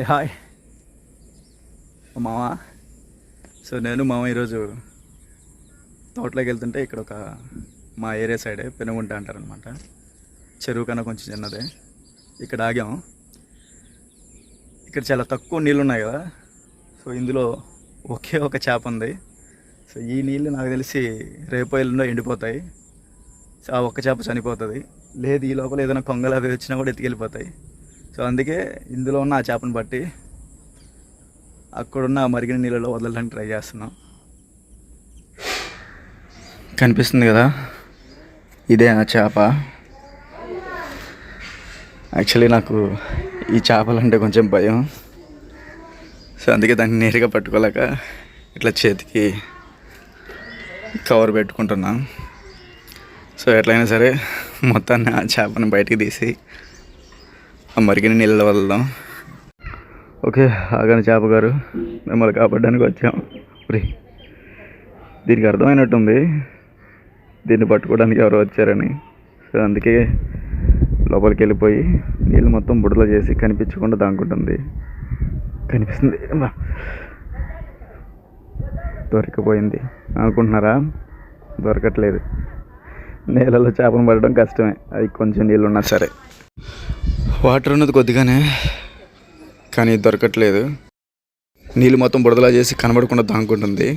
Hi మామ. So నేను మామ ఈరోజు తోటలోకి వెళ్తుంటే ఇక్కడ మా ఏరియా సైడే పెనుగుంట అంటారనమాట. చెరువు కన్నా కొంచెం చిన్నదే. ఇక్కడ ఆగాం. ఇక్కడ చాలా తక్కువ నీళ్ళు ఉన్నాయి కదా. సో ఇందులో ఒకే ఒక చేప ఉంది. సో ఈ నీళ్ళు నాకు తెలిసి రేపు ఎల్లుండో ఎండిపోతాయి. సో ఆ ఒక్క చేప చనిపోతుంది. లేదు ఈ లోపల ఏదైనా కొంగలు అవి వచ్చినా కూడా ఎత్తుకెళ్ళిపోతాయి. సో అందుకే ఇందులో ఉన్న ఆ చేపను బట్టి అక్కడున్న మరిగిన నీళ్ళలో వదలడానికి ట్రై చేస్తున్నాం. కనిపిస్తుంది కదా, ఇదే ఆ చేప. యాక్చువల్లీ నాకు ఈ చేపలంటే కొంచెం భయం. సో అందుకే దాన్ని నేరుగా పట్టుకోలేక ఇట్లా చేతికి కవర్ పెట్టుకుంటున్నా. సో ఎట్లయినా సరే మొత్తాన్ని ఆ చేపను బయటికి తీసి ఆ మరిగిన నీళ్ళలో వదలదాం. ఓకే, ఆగని చేప గారు, మిమ్మల్ని కాపాడడానికి వచ్చాం. దీనికి అర్థమైనట్టుంది దీన్ని పట్టుకోవడానికి ఎవరో వచ్చారని. సో అందుకే లోపలికి వెళ్ళిపోయి నీళ్ళు మొత్తం బుడలో చేసి కనిపించకుండా దాక్కుంటుంది. కనిపిస్తుంది, దొరికిపోయింది అనుకుంటున్నారా? దొరకట్లేదు. నీళ్ళలో చేపను పడడం కష్టమే, అది కొంచెం నీళ్ళు ఉన్నా సరే. వాటర్ ఉన్నది కొద్దిగానే, కానీ దొరకట్లేదు. నీళ్ళు మొత్తం బుడదలా చేసి కనబడకుండా దాక్కుంటుంది.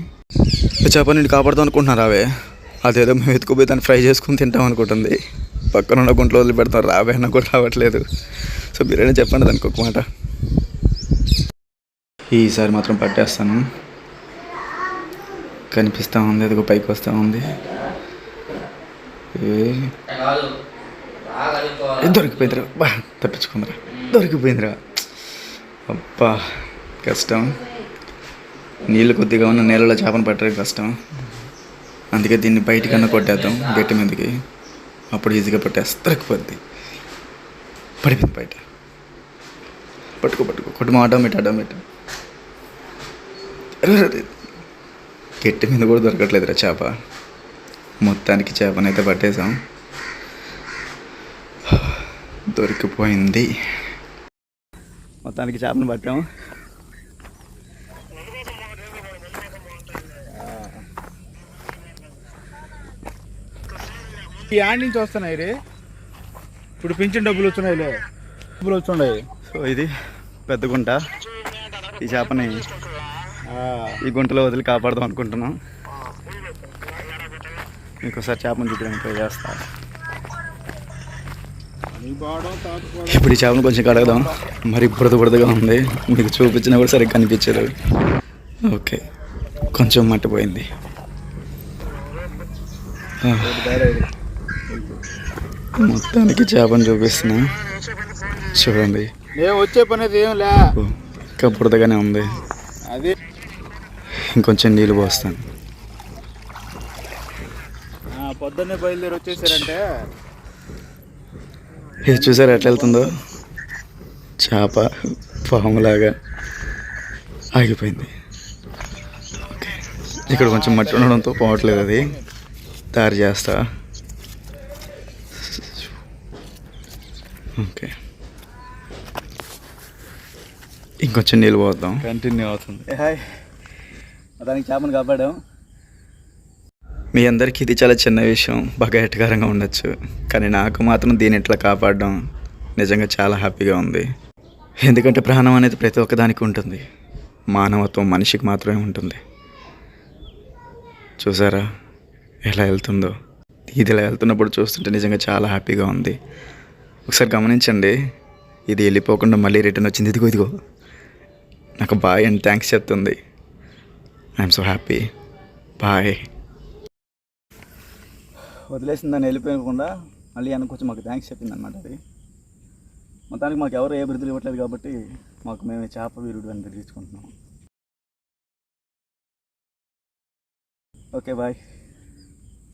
చేప నేను కాపాడుతాం అనుకుంటున్నారు. అదేదో మేము ఎత్తుకుపోయి దాన్ని ఫ్రై చేసుకుని తింటాం అనుకుంటుంది. పక్కన ఉన్న గుంట్లో వదిలి పెడతాం, రావే అన్న కూడా రావట్లేదు. సో మీరైనా చెప్పండి దానికి ఒక మాట. ఈసారి మాత్రం పట్టేస్తాను. కనిపిస్తూ ఉంది, అదిగో పైకి వస్తూ ఉంది. దొరికిపోయిందిరా, తప్పించుకుందిరా, దొరికిపోయిందిరా. అబ్బా కష్టం. నీళ్ళు కొద్దిగా ఉన్న నీళ్ళలో చేపను పట్టడం కష్టం. అందుకే దీన్ని బయటికన్నా కొట్టేద్దాం గట్టి మీదకి, అప్పుడు ఈజీగా పట్టేస్తా. దొరికిపోద్ది. పడిపోయింది బయట. పట్టుకో కొట్టుమా, ఆటోమేట్. గట్టి మీద కూడా దొరకట్లేదురా చేప. మొత్తానికి చేపనైతే పట్టేసాం. దొరికిపోయింది. మొత్తానికి చేపను పట్టాం. యాడ్ నుంచి వస్తున్నాయి రే. ఇప్పుడు పింఛన్ డబ్బులు వచ్చున్నాయి. సో ఇది పెద్ద గుంట. ఈ చేపని ఈ గుంటలో వదిలి కాపాడదాం అనుకుంటున్నాం. ఇంకోసారి చేపను చూపించడానికి ట్రై చేస్తా. ఇప్పుడు ఈ చేపను కొంచెం కడగదాం. మరి బురదగా ఉంది, మీకు చూపించినా కూడా సరిగ్గా కనిపించదు. ఓకే, కొంచెం మట్టిపోయింది. మొత్తానికి చేపను చూపిస్తున్నా, చూడండి. వచ్చే పని ఏం లే, ఇంకా బురదగానే ఉంది. అదే ఇంకొంచెం నీళ్ళు పోస్తాను. పొద్దున్నే బయలుదేరి వచ్చేసారంటే ఇది చూసారు ఎట్లా వెళ్తుందో. చేప పాములాగా ఆగిపోయింది. ఓకే, ఇక్కడ కొంచెం మట్టి ఉండడంతో పోవట్లేదు, అది తయారు చేస్తా. ఓకే, ఇంకొంచెం నీళ్ళు పోద్దాం. కంటిన్యూ అవుతుంది. హాయ్, దానికి చేపను కాపాడాం. మీ అందరికీ ఇది చాలా చిన్న విషయం, బాగా ఎటకారంగా ఉండొచ్చు, కానీ నాకు మాత్రం దీన్ని ఇట్లా కాపాడడం నిజంగా చాలా హ్యాపీగా ఉంది. ఎందుకంటే ప్రాణం అనేది ప్రతి ఒక్కదానికి ఉంటుంది. మానవత్వం మనిషికి మాత్రమే ఉంటుంది. చూసారా ఎలా వెళ్తుందో? ఇది ఇలా వెళ్తున్నప్పుడు చూస్తుంటే నిజంగా చాలా హ్యాపీగా ఉంది. ఒకసారి గమనించండి, ఇది వెళ్ళిపోకుండా మళ్ళీ రిటర్న్ వచ్చింది. ఇదిగో నాకు బాయ్ అండ్ థ్యాంక్స్ చెప్తుంది. I'm so happy. బాయ్. వదిలేసింది దాన్ని వెళ్ళిపోయకుండా మళ్ళీ వెనక్కి వచ్చి మాకు థ్యాంక్స్ చెప్పింది అనమాట. అది మొత్తానికి మాకు ఎవరు ఏ బిరుదులు ఇవ్వట్లేదు కాబట్టి మేము చేప వీరుడు అని బిరుదించుకుంటున్నాం. Okay bye.